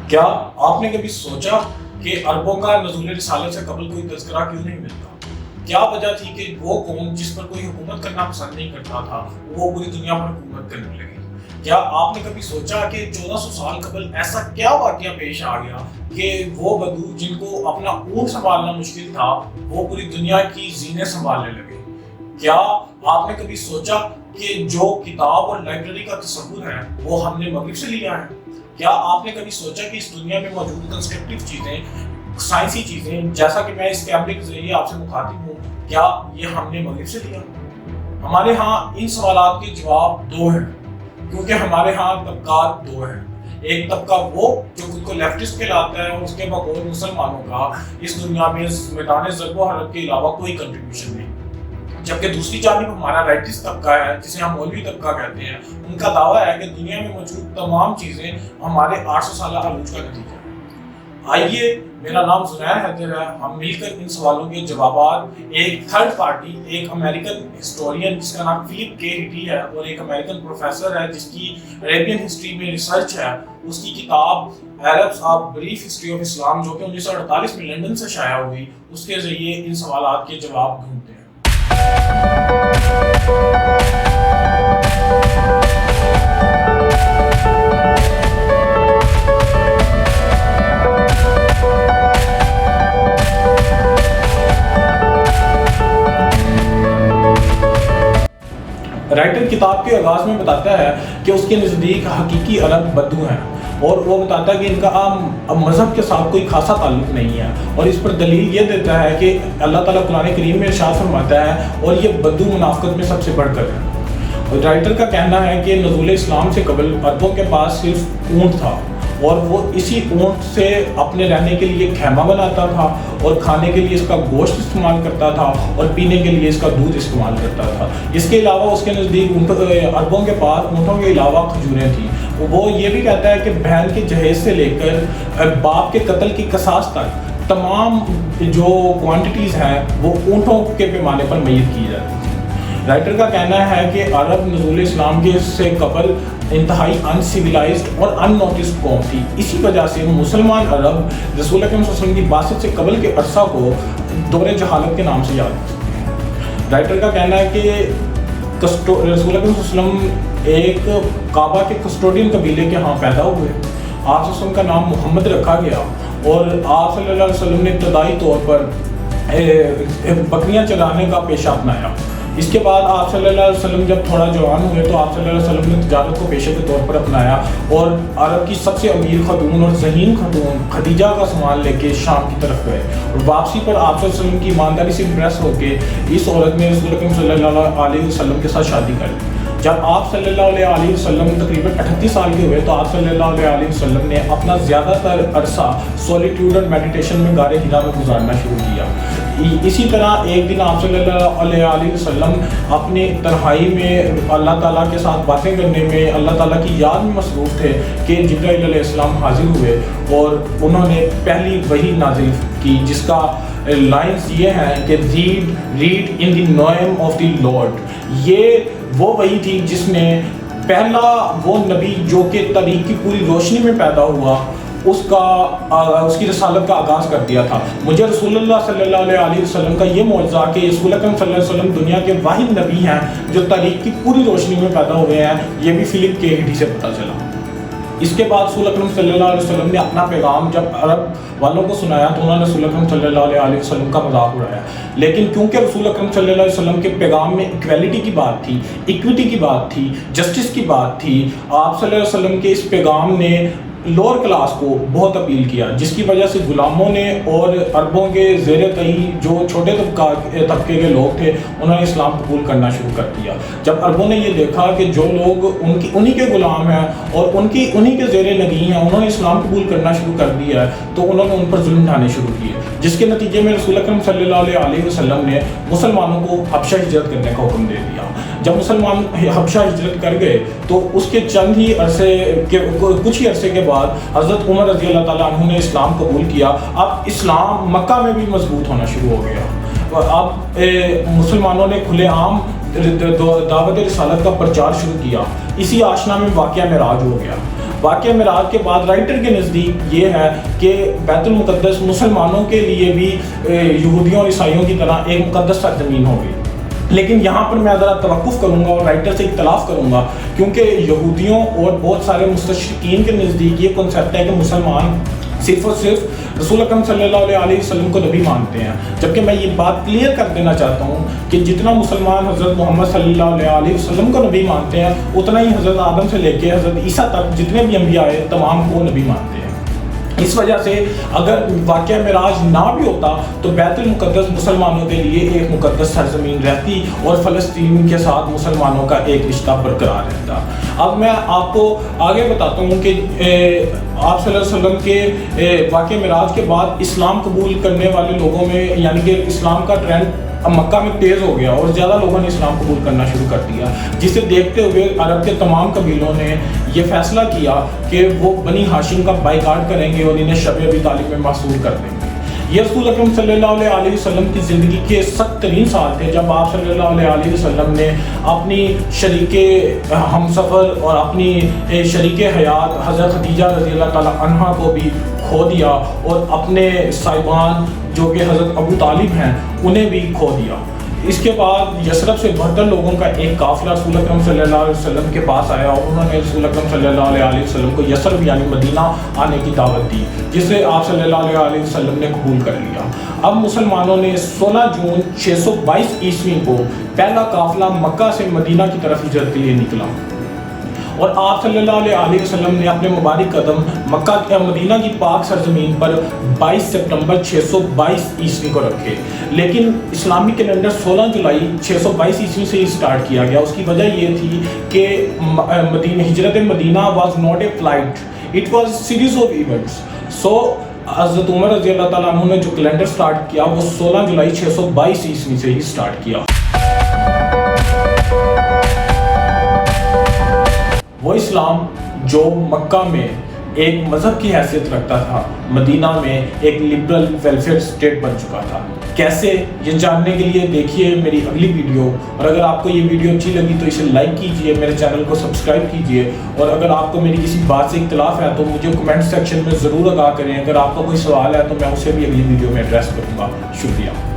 کیا آپ نے کبھی سوچا کہ عربوں کا نزول رسالت سے قبل کوئی تذکرہ کیوں نہیں ملتا؟ کیا وجہ تھی کہ وہ قوم جس پر کوئی حکومت کرنا پسند نہیں کرتا تھا وہ پوری دنیا پر حکومت کرنے لگی؟ کیا آپ نے کبھی سوچا کہ 1400 سال قبل ایسا کیا واقعہ پیش آ گیا کہ وہ بدو جن کو اپنا اونٹ سنبھالنا مشکل تھا وہ پوری دنیا کی زینے سنبھالنے لگے؟ کیا آپ نے کبھی سوچا کہ جو کتاب اور لائبریری کا تصور ہے وہ ہم نے مغرب سے لیا ہے؟ کیا آپ نے کبھی سوچا کہ اس دنیا میں موجود کنسٹرکٹیو چیزیں، سائنسی چیزیں، جیسا کہ میں اس کیمرے کے ذریعے آپ سے مخاطب ہوں، کیا یہ ہم نے مغرب سے لیا؟ ہمارے ہاں ان سوالات کے جواب دو ہیں، کیونکہ ہمارے ہاں طبقات دو ہیں۔ ایک طبقہ وہ جو خود کو لیفٹسٹ کہلاتا ہے اور اس کے بقول مسلمانوں کا اس دنیا میں میدان ضرب و حرب کے علاوہ کوئی کنٹریبیوشن نہیں، جبکہ دوسری جانب ہمارا رائٹسٹ طبقہ ہے جسے ہم مولوی طبقہ کہتے ہیں۔ ان کا دعویٰ ہے کہ دنیا میں موجود تمام چیزیں ہمارے 800 سالہ عروج کا نتیجہ ہے۔ آئیے، میرا نام زنیر حیدر ہے، ہم مل کر ان سوالوں کے جوابات ایک تھرڈ پارٹی، ایک امریکن ہسٹورین جس کا نام فلپ کے ہٹی ہے اور ایک امریکن پروفیسر ہے جس کی عربین ہسٹری میں ریسرچ ہے، اس کی کتاب Arabs of brief history of Islam جو کہ 1948 میں لندن سے شائع ہوئی، اس کے ذریعے ان سوالات کے جواب ڈھونڈتے ہیں۔ رائٹر کتاب کے آغاز میں بتاتا ہے کہ اس کے نزدیک حقیقی عرب بدو ہیں، اور وہ بتاتا ہے کہ ان کا مذہب کے ساتھ کوئی خاصا تعلق نہیں ہے، اور اس پر دلیل یہ دیتا ہے کہ اللہ تعالیٰ قرآن کریم میں ارشاد فرماتا ہے اور یہ بدو منافقت میں سب سے بڑھ کر ہے۔ رائٹر کا کہنا ہے کہ نزول اسلام سے قبل عربوں کے پاس صرف اونٹ تھا، اور وہ اسی اونٹ سے اپنے رہنے کے لیے خیمہ بناتا تھا، اور کھانے کے لیے اس کا گوشت استعمال کرتا تھا، اور پینے کے لیے اس کا دودھ استعمال کرتا تھا۔ اس کے علاوہ اس کے نزدیک عربوں کے پاس اونٹوں کے علاوہ کھجوریں تھیں۔ وہ یہ بھی کہتا ہے کہ بہن کے جہیز سے لے کر باپ کے قتل کی قصاص تک تمام جو کوانٹیٹیز ہیں وہ اونٹوں کے پیمانے پر میت کی جاتی تھی۔ رائٹر کا کہنا ہے کہ عرب نزول اسلام کے سے قبل انتہائی ان سیویلائزڈ اور ان نوٹسڈ قوم تھی۔ اسی وجہ سے مسلمان عرب رسول اکرم صلی اللہ علیہ وسلم کی بعثت سے قبل کے عرصہ کو دور جہالت کے نام سے یاد کرتے ہیں۔ رائٹر کا کہنا ہے کہ رسول اکرم صلی اللہ علیہ وسلم ایک کعبہ کے کسٹوڈین قبیلے کے ہاں پیدا ہوئے۔ آپ صلی اللہ علیہ وسلم کا نام محمد رکھا گیا، اور آپ صلی اللہ علیہ وسلم نے ابتدائی طور پر بکریاں چرانے کا پیشہ اپنایا۔ اس کے بعد آپ صلی اللہ علیہ وسلم جب تھوڑا جوان ہوئے تو آپ صلی اللہ علیہ وسلم نے تجارت کو پیشے کے طور پر اپنایا، اور عرب کی سب سے امیر خاتون اور ذہین خاتون خدیجہ کا سامان لے کے شام کی طرف گئے، اور واپسی پر آپ صلی اللہ علیہ وسلم کی ایمانداری سے امپریس ہو کے اس عورت نے رسول اکرم صلی اللہ علیہ وسلم کے ساتھ شادی کر لی۔ جب آپ صلی اللہ علیہ وسلم تقریباً 38 سال کے ہوئے تو آپ صلی اللہ علیہ وسلم نے اپنا زیادہ تر عرصہ سولیٹیوڈ اور میڈیٹیشن میں غار حرا میں گزارنا شروع کیا۔ اسی طرح ایک دن آپ صلی اللہ علیہ وسلم اپنی تنہائی میں اللہ تعالیٰ کے ساتھ باتیں کرنے میں اللہ تعالیٰ کی یاد میں مصروف تھے کہ جبرائیل علیہ السلام حاضر ہوئے، اور انہوں نے پہلی وحی نازل کی جس کا لائنز یہ ہیں کہ read in the name of the Lord. یہ وہ وحی تھی جس نے پہلا وہ نبی جو کہ تاریخ کی پوری روشنی میں پیدا ہوا اس کی رسالت کا آغاز کر دیا تھا۔ مجھے رسول اللہ صلی اللہ علیہ وسلم کا یہ معجزہ کہ رسول اکرم صلی اللہ علیہ وسلم دنیا کے واحد نبی ہیں جو تاریخ کی پوری روشنی میں پیدا ہوئے ہیں، یہ بھی فلپ کے ہٹی سے پتہ چلا۔ اس کے بعد رسول اکرم صلی اللہ علیہ وسلم نے اپنا پیغام جب عرب والوں کو سنایا تو انہوں نے رسول اکرم صلی اللہ علیہ وسلم کا مذاق اڑایا، لیکن کیونکہ رسول اکرم صلی اللہ علیہ وسلم کے پیغام میں ایکویلٹی کی بات تھی، ایکویٹی کی بات تھی، جسٹس کی بات تھی، آپ صلی اللہ علیہ وسلم کے اس پیغام نے لوور کلاس کو بہت اپیل کیا، جس کی وجہ سے غلاموں نے اور عربوں کے زیر تئی جو چھوٹے طبقے کے لوگ تھے انہوں نے اسلام قبول کرنا شروع کر دیا۔ جب عربوں نے یہ دیکھا کہ جو لوگ انہی کے غلام ہیں اور انہی کے زیر نگین ہیں انہوں نے اسلام قبول کرنا شروع کر دیا ہے، تو انہوں نے ان پر ظلم ڈھانے شروع کیے، جس کے نتیجے میں رسول اکرم صلی اللہ علیہ وسلم نے مسلمانوں کو حبشہ ہجرت کرنے کا حکم دے دیا۔ جب مسلمان حبشہ ہجرت کر گئے تو اس کے کچھ ہی عرصے کے بعد حضرت عمر رضی اللہ تعالیٰ عنہ نے اسلام قبول کیا۔ اب اسلام مکہ میں بھی مضبوط ہونا شروع ہو گیا، اب مسلمانوں نے کھلے عام دعوت رسالت کا پرچار شروع کیا۔ اسی آشنا میں واقعہ معراج ہو گیا۔ واقعہ معراج کے بعد رائٹر کے نزدیک یہ ہے کہ بیت المقدس مسلمانوں کے لیے بھی یہودیوں اور عیسائیوں کی طرح ایک مقدس سرزمین ہوگی. لیکن یہاں پر میں ذرا توقف کروں گا اور رائٹر سے اختلاف کروں گا، کیونکہ یہودیوں اور بہت سارے مستشرقین کے نزدیک یہ کنسیپٹ ہے کہ مسلمان صرف اور صرف رسول اکرم صلی اللہ علیہ وسلم کو نبی مانتے ہیں، جبکہ میں یہ بات کلیئر کر دینا چاہتا ہوں کہ جتنا مسلمان حضرت محمد صلی اللہ علیہ وسلم کو نبی مانتے ہیں، اتنا ہی حضرت آدم سے لے کے حضرت عیسیٰ تک جتنے بھی انبیاء آئے تمام کو نبی مانتے ہیں. اس وجہ سے اگر واقعہ معراج نہ بھی ہوتا تو بیت المقدس مسلمانوں کے لیے ایک مقدس سرزمین رہتی اور فلسطین کے ساتھ مسلمانوں کا ایک رشتہ برقرار رہتا. اب میں آپ کو آگے بتاتا ہوں کہ آپ صلی اللہ علیہ وسلم کے واقعہ معراج کے بعد اسلام قبول کرنے والے لوگوں میں یعنی کہ اسلام کا ٹرینڈ مکہ میں تیز ہو گیا اور زیادہ لوگوں نے اسلام قبول کرنا شروع کر دیا، جسے دیکھتے ہوئے عرب کے تمام قبیلوں نے یہ فیصلہ کیا کہ وہ بنی ہاشم کا بائیکاٹ کریں گے اور انہیں شب ابی طالب میں محصور کر دیں گے. یہ رسول اکرم صلی اللہ علیہ وسلم کی زندگی کے سخت ترین سال تھے جب آپ صلی اللہ علیہ وسلم نے اپنی شریک ہم سفر اور اپنی شریک حیات حضرت خدیجہ رضی اللہ تعالی عنہا کو بھی کھو دیا اور اپنے صاحبان جو کہ حضرت ابو طالب ہیں انہیں بھی کھو دیا. اس کے بعد یثرب سے 72 لوگوں کا ایک قافلہ رسول اکرم صلی اللہ علیہ وسلم کے پاس آیا اور انہوں نے رسول اکرم صلی اللہ علیہ وسلم کو یثرب یعنی مدینہ آنے کی دعوت دی، جسے آپ صلی اللہ علیہ وسلم نے قبول کر لیا. اب مسلمانوں نے 16 جون 622 عیسوی کو پہلا قافلہ مکہ سے مدینہ کی طرف ہجرت کے لیے نکلا اور آپ صلی اللہ علیہ وسلم نے اپنے مبارک قدم مکہ مدینہ کی پاک سرزمین پر 22 سپتمبر 622 عیسوی کو رکھے. لیکن اسلامی کیلنڈر 16 جولائی 622 عیسوی سے ہی سٹارٹ کیا گیا. اس کی وجہ یہ تھی کہ ہجرت مدینہ was not a flight, it was series of events. So حضرت عمر رضی اللہ تعالیٰ عنہ نے جو کیلنڈر سٹارٹ کیا وہ 16 جولائی 622 عیسوی سے ہی سٹارٹ کیا. وہ اسلام جو مکہ میں ایک مذہب کی حیثیت رکھتا تھا مدینہ میں ایک لبرل ویلفیئر اسٹیٹ بن چکا تھا. کیسے، یہ جاننے کے لیے دیکھیے میری اگلی ویڈیو، اور اگر آپ کو یہ ویڈیو اچھی لگی تو اسے لائک کیجئے، میرے چینل کو سبسکرائب کیجئے، اور اگر آپ کو میری کسی بات سے اختلاف ہے تو مجھے کمنٹ سیکشن میں ضرور آگاہ کریں. اگر آپ کا کوئی سوال ہے تو میں اسے بھی اگلی ویڈیو میں ایڈریس کروں گا. شکریہ.